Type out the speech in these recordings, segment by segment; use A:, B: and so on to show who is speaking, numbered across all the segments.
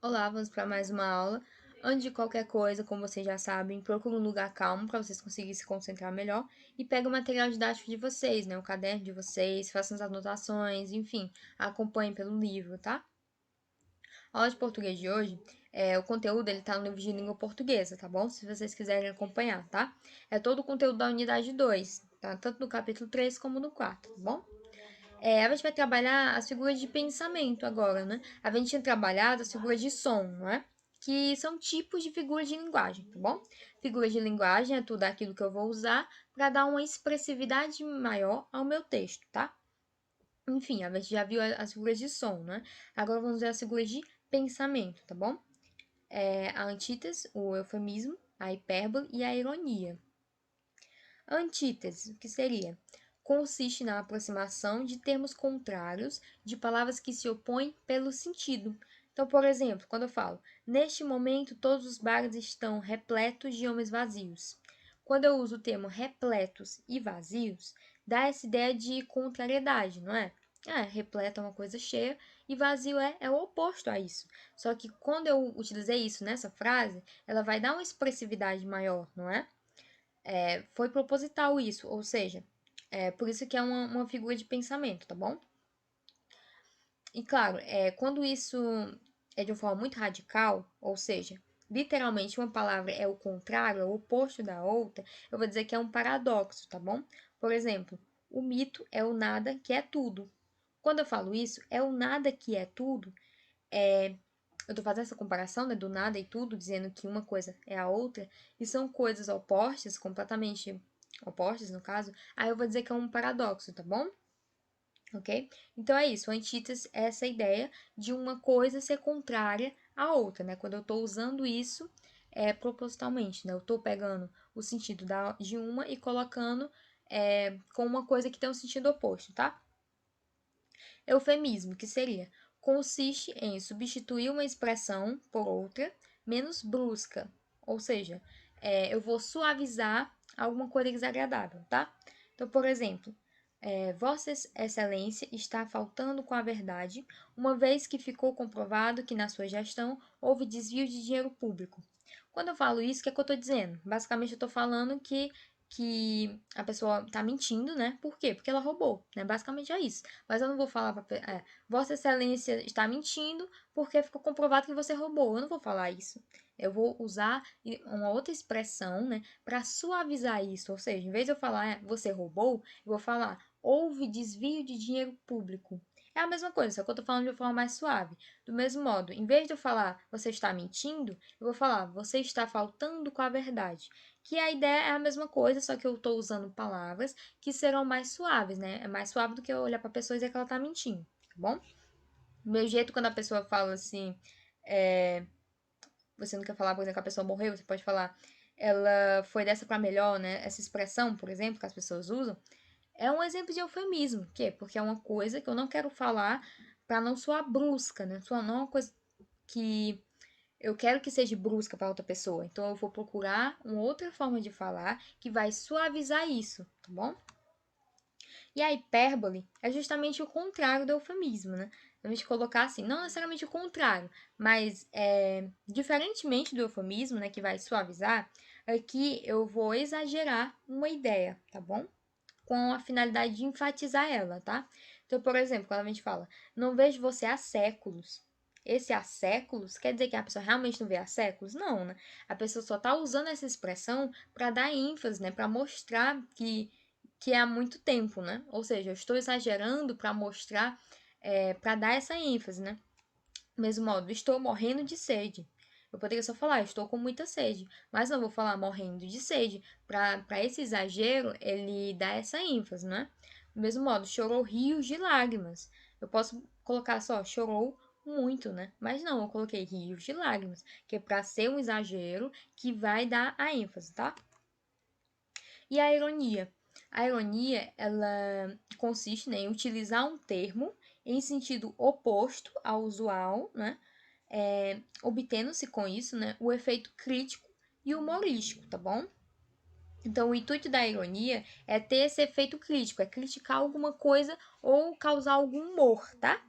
A: Olá, vamos para mais uma aula. Antes de qualquer coisa, como vocês já sabem, procure um lugar calmo para vocês conseguirem se concentrar melhor e pegue o material didático de vocês, né? O caderno de vocês, façam as anotações, enfim, acompanhem pelo livro, tá? A aula de português de hoje, o conteúdo ele tá no livro de língua portuguesa, tá bom? Se vocês quiserem acompanhar, tá? É todo o conteúdo da unidade 2, tá? Tanto no capítulo 3 como no 4, tá bom? A gente vai trabalhar as figuras de pensamento agora, né? A gente tinha trabalhado as figuras de som, não é? Que são tipos de figuras de linguagem, tá bom? Figuras de linguagem é tudo aquilo que eu vou usar para dar uma expressividade maior ao meu texto, tá? Enfim, a gente já viu as figuras de som, né? Agora vamos ver as figuras de pensamento, tá bom? A antítese, o eufemismo, a hipérbole e a ironia. A antítese, o que seria? Consiste na aproximação de termos contrários de palavras que se opõem pelo sentido. Então, por exemplo, quando eu falo, neste momento todos os bares estão repletos de homens vazios. Quando eu uso o termo repletos e vazios, dá essa ideia de contrariedade, não é? Repleto é uma coisa cheia e vazio é o oposto a isso. Só que quando eu utilizei isso nessa frase, ela vai dar uma expressividade maior, não é? Foi proposital isso, ou seja, por isso que é uma figura de pensamento, tá bom? E claro, quando isso é de uma forma muito radical, ou seja, literalmente uma palavra é o contrário, é o oposto da outra, eu vou dizer que é um paradoxo, tá bom? Por exemplo, o mito é o nada que é tudo. Quando eu falo isso, é o nada que é tudo, eu tô fazendo essa comparação, né, do nada e tudo, dizendo que uma coisa é a outra, e são coisas opostas, completamente opostas no caso, aí eu vou dizer que é um paradoxo, tá bom? Ok? Então é isso, a antítese é essa ideia de uma coisa ser contrária à outra, né? Quando eu tô usando isso propositalmente, né? Eu tô pegando o sentido de uma e colocando com uma coisa que tem um sentido oposto, tá? Eufemismo, que seria, consiste em substituir uma expressão por outra menos brusca, ou seja, eu vou suavizar alguma coisa desagradável, tá? Então, por exemplo, Vossa Excelência está faltando com a verdade, uma vez que ficou comprovado que na sua gestão houve desvio de dinheiro público. Quando eu falo isso, o que é que eu estou dizendo? Basicamente, eu estou falando que a pessoa está mentindo, né? Por quê? Porque ela roubou, né? Basicamente é isso. Mas eu não vou falar para Vossa Excelência está mentindo porque ficou comprovado que você roubou. Eu não vou falar isso. Eu vou usar uma outra expressão, né, para suavizar isso. Ou seja, em vez de eu falar você roubou, eu vou falar houve desvio de dinheiro público. É a mesma coisa, só que eu tô falando de uma forma mais suave. Do mesmo modo, em vez de eu falar você está mentindo, eu vou falar você está faltando com a verdade. Que a ideia é a mesma coisa, só que eu estou usando palavras que serão mais suaves, né? É mais suave do que eu olhar para a pessoa e dizer que ela tá mentindo, tá bom? Do meu jeito, quando a pessoa fala assim, é, você não quer falar, por exemplo, que a pessoa morreu, você pode falar, ela foi dessa para melhor, né? Essa expressão, por exemplo, que as pessoas usam, é um exemplo de eufemismo, que é porque é uma coisa que eu não quero falar para não soar brusca, né? Não é uma coisa que eu quero que seja brusca para outra pessoa. Então eu vou procurar uma outra forma de falar que vai suavizar isso, tá bom? E a hipérbole é justamente o contrário do eufemismo, né? A gente colocar assim, não necessariamente o contrário, mas diferentemente do eufemismo, né, que vai suavizar, aqui eu vou exagerar uma ideia, tá bom? Com a finalidade de enfatizar ela, tá? Então, por exemplo, quando a gente fala, não vejo você há séculos. Esse há séculos quer dizer que a pessoa realmente não vê há séculos? Não, né? A pessoa só está usando essa expressão para dar ênfase, né? Para mostrar que é há muito tempo, né? Ou seja, eu estou exagerando para mostrar, para dar essa ênfase, né? Do mesmo modo, estou morrendo de sede. Eu poderia só falar, estou com muita sede, mas não vou falar morrendo de sede. Para esse exagero, ele dá essa ênfase, né? Do mesmo modo, chorou rios de lágrimas. Eu posso colocar só, chorou muito, né? Mas não, eu coloquei rios de lágrimas, que é para ser um exagero que vai dar a ênfase, tá? E a ironia? A ironia, ela consiste, né, em utilizar um termo em sentido oposto ao usual, né? Obtendo-se com isso, né, o efeito crítico e humorístico, tá bom? Então, o intuito da ironia é ter esse efeito crítico, é criticar alguma coisa ou causar algum humor, tá?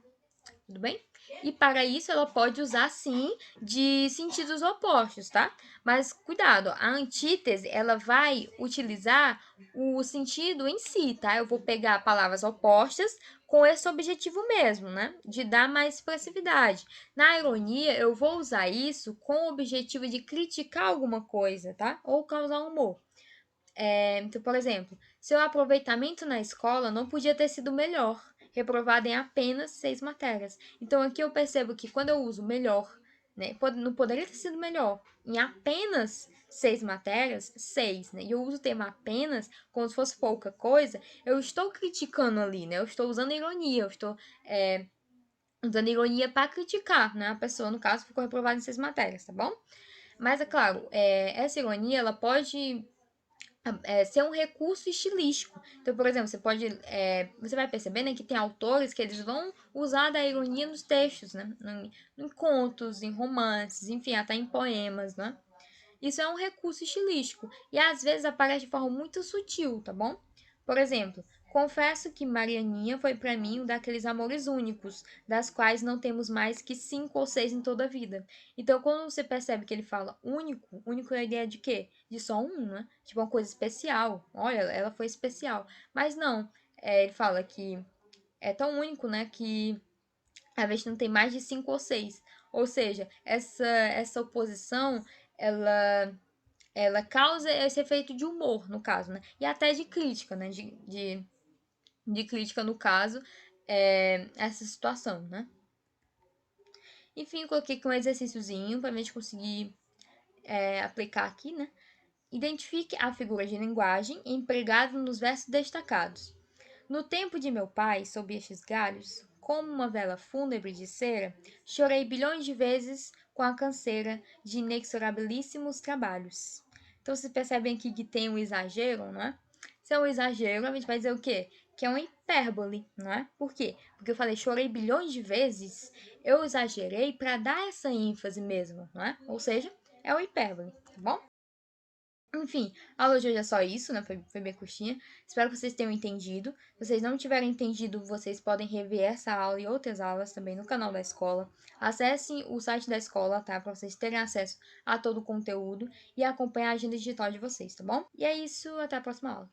A: tudo bem? E para isso ela pode usar sim de sentidos opostos, tá? Mas cuidado, a antítese ela vai utilizar o sentido em si, tá? Eu vou pegar palavras opostas com esse objetivo mesmo, né? De dar mais expressividade. Na ironia, eu vou usar isso com o objetivo de criticar alguma coisa, tá? Ou causar humor. Então, por exemplo, seu aproveitamento na escola não podia ter sido melhor, reprovado em apenas 6 matérias. Então, aqui eu percebo que quando eu uso melhor, né, não poderia ter sido melhor, em apenas 6 matérias, 6, né, e eu uso o termo apenas como se fosse pouca coisa, eu estou criticando ali, né, eu estou usando ironia, eu estou usando ironia para criticar, né, a pessoa, no caso, ficou reprovada em 6 matérias, tá bom? Mas, é claro, essa ironia, ela pode ser um recurso estilístico. Então, por exemplo, você vai perceber, né, que tem autores que eles vão usar da ironia nos textos, né, em contos, em romances, enfim, até em poemas, né? Isso é um recurso estilístico e às vezes aparece de forma muito sutil, tá bom? Por exemplo, confesso que Marianinha foi para mim um daqueles amores únicos, das quais não temos mais que 5 ou 6 em toda a vida. Então, quando você percebe que ele fala único, único é a ideia de quê? De só um, né? Tipo uma coisa especial. Olha, ela foi especial. Mas não, ele fala que é tão único, né, que a vez não tem mais de 5 ou 6. Ou seja, essa oposição, ela ela causa esse efeito de humor, no caso, né? E até de crítica, né? De crítica, no caso, essa situação, né? Enfim, eu coloquei aqui um exercíciozinho para a gente conseguir aplicar aqui, né? Identifique a figura de linguagem empregada nos versos destacados. No tempo de meu pai, sob estes galhos, como uma vela fúnebre de cera, chorei bilhões de vezes com a canseira de inexorabilíssimos trabalhos. Então, vocês percebem aqui que tem um exagero, não é? Se é um exagero, a gente vai dizer o quê? Que é uma hipérbole, não é? Por quê? Porque eu falei chorei bilhões de vezes, eu exagerei para dar essa ênfase mesmo, não é? Ou seja, é uma hipérbole, tá bom? Enfim, a aula de hoje é só isso, né? Foi bem curtinha. Espero que vocês tenham entendido. Se vocês não tiverem entendido, vocês podem rever essa aula e outras aulas também no canal da escola. Acessem o site da escola, tá? Para vocês terem acesso a todo o conteúdo e acompanhar a agenda digital de vocês, tá bom? E é isso, até a próxima aula.